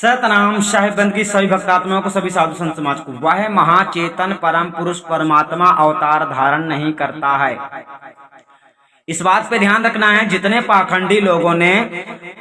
सतनाम साहिबगंज की सभी भक्तात्माओं को, सभी साधु संत समाज को, वह महाचेतन परम पुरुष परमात्मा अवतार धारण नहीं करता है। इस बात पे ध्यान रखना है, जितने पाखंडी लोगों ने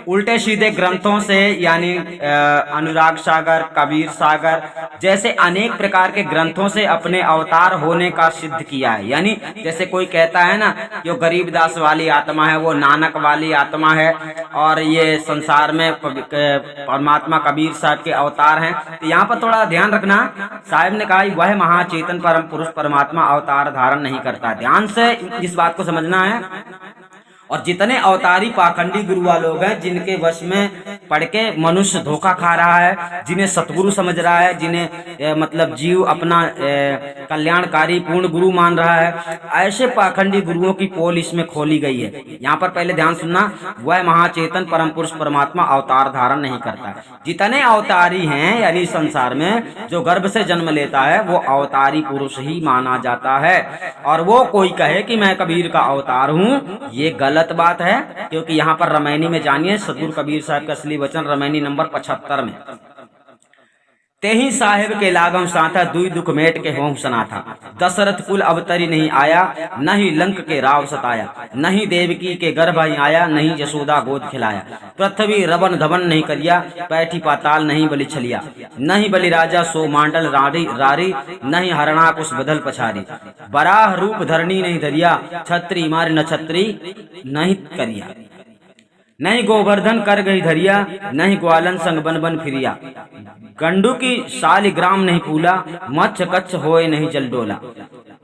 उल्टे सीधे ग्रंथों से यानी अनुराग सागर, कबीर सागर जैसे अनेक प्रकार के ग्रंथों से अपने अवतार होने का सिद्ध किया है। यानी जैसे कोई कहता है ना, जो गरीबदास वाली आत्मा है वो नानक वाली आत्मा है और ये संसार में परमात्मा कबीर साहब के अवतार हैं। तो यहाँ पर थोड़ा ध्यान रखना, साहब ने कहा वह महाचेतन परम पुरुष परमात्मा अवतार धारण नहीं करता। ध्यान से इस बात को समझना है। और जितने अवतारी पाखंडी गुरुआ लोग हैं, जिनके वश में पढ़ के मनुष्य धोखा खा रहा है, जिन्हें सतगुरु समझ रहा है, जिन्हें मतलब जीव अपना कल्याणकारी पूर्ण गुरु मान रहा है, ऐसे पाखंडी गुरुओं की पोल इसमें खोली गई है। यहाँ पर पहले ध्यान सुनना, वह महाचेतन परम पुरुष परमात्मा अवतार धारण नहीं करता। जितने अवतारी हैं यानी संसार में जो गर्भ से जन्म लेता है वो अवतारी पुरुष ही माना जाता है। और वो कोई कहे कि मैं कबीर का अवतार हूँ, ये गलत बात है। क्योंकि यहाँ पर रामायणी में जानिए सतगुरु कबीर साहब का असली वचन रामायणी नंबर 75 में, तेही साहेब के लागम साथा दुई दुख मेट के हों सना था। दशरथ कुल अवतरी नहीं आया, नहीं लंक के राव सताया, नहीं देवकी के गर्भ ही आया, नहीं जसोदा गोद खिलाया। पृथ्वी रवन धवन नहीं करिया, पैठी पाताल नहीं बलि छलिया, नहीं बलि राजा सो मांडल रारी, नहीं हरणा कुछ बदल पछारी। बराह रूप धरणी नहीं धरिया, छत्री मार न छत्री नहीं करिया, नहीं गोवर्धन कर गई धरिया, नहीं ग्वालन संग बन बन फिरिया। गंडू की शालिग्राम नहीं फूला, मच्छ कच्छ होए नहीं जल डोला।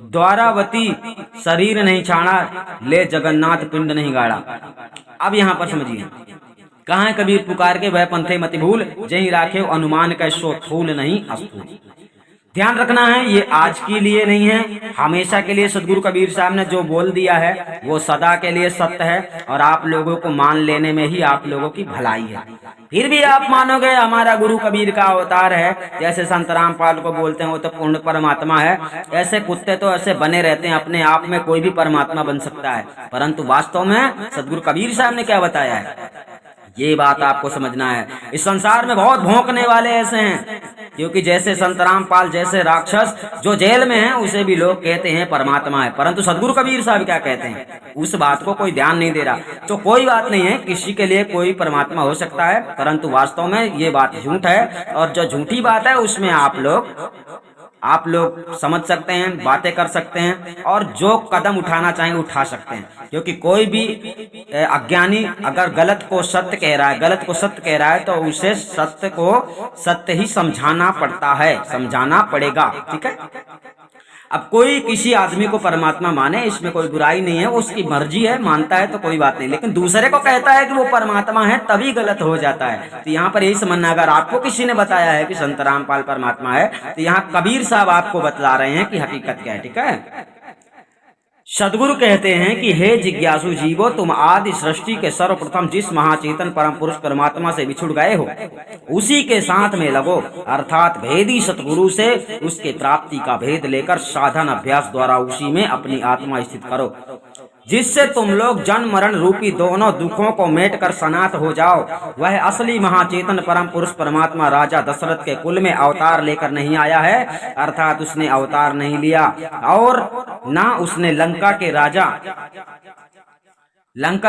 द्वारावती शरीर नहीं छाड़ा, ले जगन्नाथ पिंड नहीं गाड़ा। अब यहाँ पर समझिए, कहाँ कबीर पुकार के वह पंथे मति भूल, जहीं राखे अनुमान कैसो थूल नहीं अस्थूल। ध्यान रखना है, ये आज के लिए नहीं है, हमेशा के लिए सदगुरु कबीर साहब ने जो बोल दिया है वो सदा के लिए सत्य है। और आप लोगों को मान लेने में ही आप लोगों की भलाई है। फिर भी आप मानोगे हमारा गुरु कबीर का अवतार है, जैसे संत रामपाल को बोलते हैं वो तो पूर्ण परमात्मा है। ऐसे कुत्ते तो ऐसे बने रहते हैं, अपने आप में कोई भी परमात्मा बन सकता है, परंतु वास्तव में सदगुरु कबीर साहब ने क्या बताया है, ये बात आपको समझना है। इस संसार में बहुत भौंकने वाले ऐसे हैं, क्योंकि जैसे संत रामपाल जैसे राक्षस जो जेल में हैं उसे भी लोग कहते हैं परमात्मा है, परंतु सदगुरु कबीर साहब क्या कहते हैं उस बात को कोई ध्यान नहीं दे रहा। तो कोई बात नहीं है, किसी के लिए कोई परमात्मा हो सकता है, परंतु वास्तव में ये बात झूठ है। और जो झूठी बात है उसमें आप लोग समझ सकते हैं, बातें कर सकते हैं और जो कदम उठाना चाहेंगे उठा सकते हैं। क्योंकि कोई भी अज्ञानी अगर गलत को सत्य कह रहा है, गलत को सत्य कह रहा है, तो उसे सत्य को सत्य ही समझाना पड़ता है, समझाना पड़ेगा। ठीक है। अब कोई किसी आदमी को परमात्मा माने, इसमें कोई बुराई नहीं है, उसकी मर्जी है, मानता है तो कोई बात नहीं, लेकिन दूसरे को कहता है कि वो परमात्मा है तभी गलत हो जाता है। तो यहाँ पर यही समझना, अगर आपको किसी ने बताया है कि संत रामपाल परमात्मा है, तो यहाँ कबीर साहब आपको बतला रहे हैं कि हकीकत क्या है। ठीक है। सदगुरु कहते हैं कि हे जिज्ञासु जीवो, तुम आदि सृष्टि के सर्वप्रथम जिस महाचेतन परम पुरुष परमात्मा से बिछुड़ गए हो उसी के साथ में लगो, अर्थात भेदी सतगुरु से उसके प्राप्ति का भेद लेकर साधन अभ्यास द्वारा उसी में अपनी आत्मा स्थित करो, जिससे तुम लोग जन्म मरण रूपी दोनों दुखों को मेट कर सनात हो जाओ। वह असली महाचेतन परम पुरुष परमात्मा राजा दशरथ के कुल में अवतार लेकर नहीं आया है, अर्थात उसने अवतार नहीं लिया और ना उसने लंका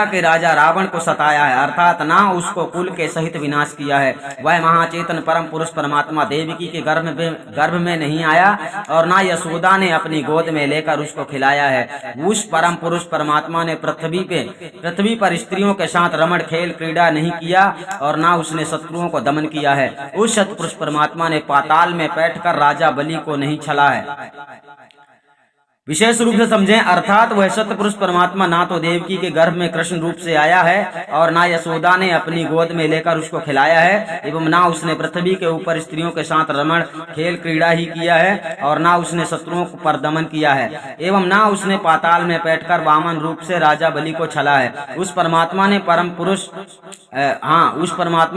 के राजा रावण को सताया है, अर्थात ना उसको कुल के सहित विनाश किया है। वह महाचेतन परम पुरुष परमात्मा देवकी के गर्भ में नहीं आया और ना यशोदा ने अपनी गोद में लेकर उसको खिलाया है। उस परम पुरुष परमात्मा ने पृथ्वी पर स्त्रियों के साथ रमण खेल क्रीड़ा नहीं किया और ना उसने शत्रुओं को दमन किया है। उस सतपुरुष परमात्मा ने पाताल में बैठकर राजा बलि को नहीं छला है। विशेष रूप से समझें, अर्थात वह सत्य पुरुष परमात्मा ना तो देवकी के गर्भ में कृष्ण रूप से आया है और ना यशोदा ने अपनी गोद में लेकर उसको खिलाया है, एवं ना उसने पृथ्वी के ऊपर स्त्रियों के साथ रमण खेल क्रीड़ा ही किया है और ना उसने शत्रुओं पर दमन किया है, एवं ना उसने पाताल में बैठकर वामन रूप से राजा बलि को छला है। उस परमात्मा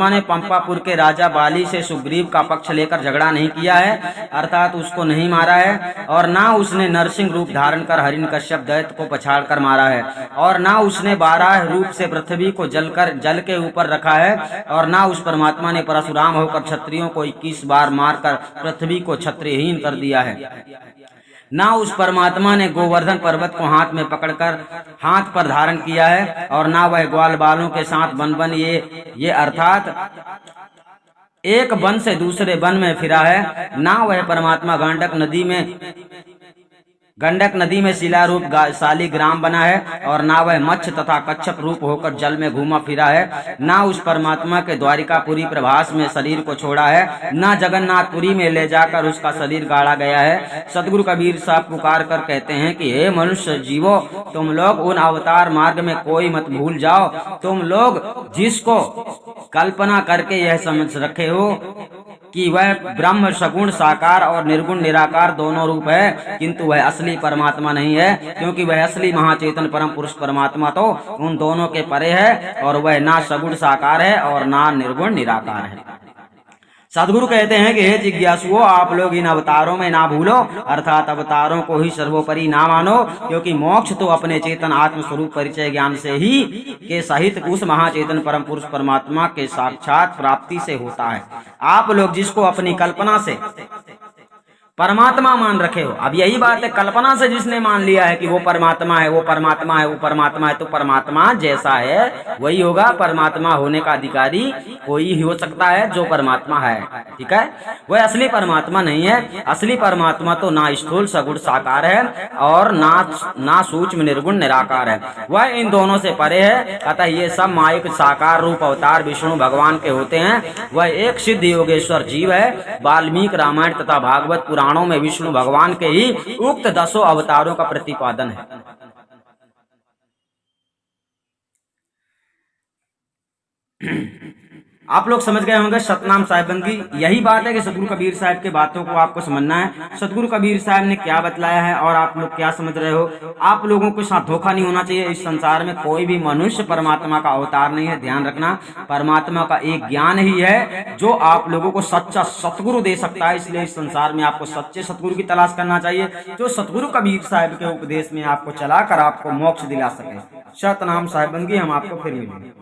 ने पंपापुर के राजा बाली से सुग्रीव का पक्ष लेकर झगड़ा नहीं किया है, अर्थात उसको नहीं मारा है और ना उसने नरसिंह रूप धारण कर हिरण्यकश्यप दैत्य को पछाड़ कर मारा है, और ना उसने 12 रूप से पृथ्वी को जल के ऊपर रखा है, और ना उस परमात्मा ने परशुराम होकर क्षत्रियों को 21 बार मारकर पृथ्वी को क्षत्रियहीन कर दिया है। ना उस परमात्मा ने गोवर्धन पर्वत को हाथ में पकड़कर हाथ पर धारण किया है, और ना वह ग्वाल बालों के साथ वन वन ये अर्थात एक वन से दूसरे वन में फिरा है। ना वह परमात्मा गंडक नदी में शिला रूप शालिग्राम बना है, और ना वह मत्स्य तथा कच्छप रूप होकर जल में घूमा फिरा है। ना उस परमात्मा के द्वारिकापुरी प्रभास में शरीर को छोड़ा है, ना जगन्नाथपुरी में ले जाकर उसका शरीर गाड़ा गया है। सदगुरु कबीर साहब पुकार कर कहते हैं कि हे मनुष्य जीवो, तुम लोग उन अवतार मार्ग में कोई मत भूल जाओ। तुम लोग जिसको कल्पना करके यह समझ रखे हो कि वह ब्रह्म सगुण साकार और निर्गुण निराकार दोनों रूप है, किंतु वह असली परमात्मा नहीं है, क्योंकि वह असली महाचेतन परम पुरुष परमात्मा तो उन दोनों के परे है, और वह ना सगुण साकार है और ना निर्गुण निराकार है। सदगुरु कहते हैं कि हे जिज्ञासुओं, आप लोग इन अवतारों में ना भूलो, अर्थात अवतारों को ही सर्वोपरि ना मानो, क्योंकि मोक्ष तो अपने चेतन आत्म स्वरूप परिचय ज्ञान से ही के सहित उस महाचेतन परम पुरुष परमात्मा के साक्षात प्राप्ति से होता है। आप लोग जिसको अपनी कल्पना से परमात्मा मान रखे हो, अब यही बात है, कल्पना से जिसने मान लिया है कि वो परमात्मा है, वो परमात्मा है, वो परमात्मा है, तो परमात्मा जैसा है वही होगा। परमात्मा होने का अधिकारी कोई ही हो सकता है जो परमात्मा है, ठीक है। वह असली परमात्मा नहीं है। असली परमात्मा तो ना स्थूल सगुण साकार है और ना सूक्ष्म निर्गुण निराकार है, वह इन दोनों से परे है। अतः ये सब माइक साकार रूप अवतार विष्णु भगवान के होते हैं। वह एक सिद्ध योगेश्वर जीव है। वाल्मीकि रामायण तथा भागवत पुराणों में विष्णु भगवान के ही उक्त 10 अवतारों का प्रतिपादन है। आप लोग समझ गए होंगे सतनाम साहिबन की यही बात है कि सतगुरु कबीर साहब के बातों को आपको समझना है। सतगुरु कबीर साहब ने क्या बतलाया है और आप लोग क्या समझ रहे हो। आप लोगों के साथ धोखा नहीं होना चाहिए। इस संसार में कोई भी मनुष्य परमात्मा का अवतार नहीं है, ध्यान रखना। परमात्मा का एक ज्ञान ही है जो आप लोगों को सच्चा सतगुरु दे सकता है। इसलिए इस संसार में आपको सच्चे सतगुरु की तलाश करना चाहिए, जो सतगुरु कबीर साहब के उपदेश में आपको चलाकर आपको मोक्ष दिला सके। सतनाम साहिबन की हम आपको फिर मिलेंगे।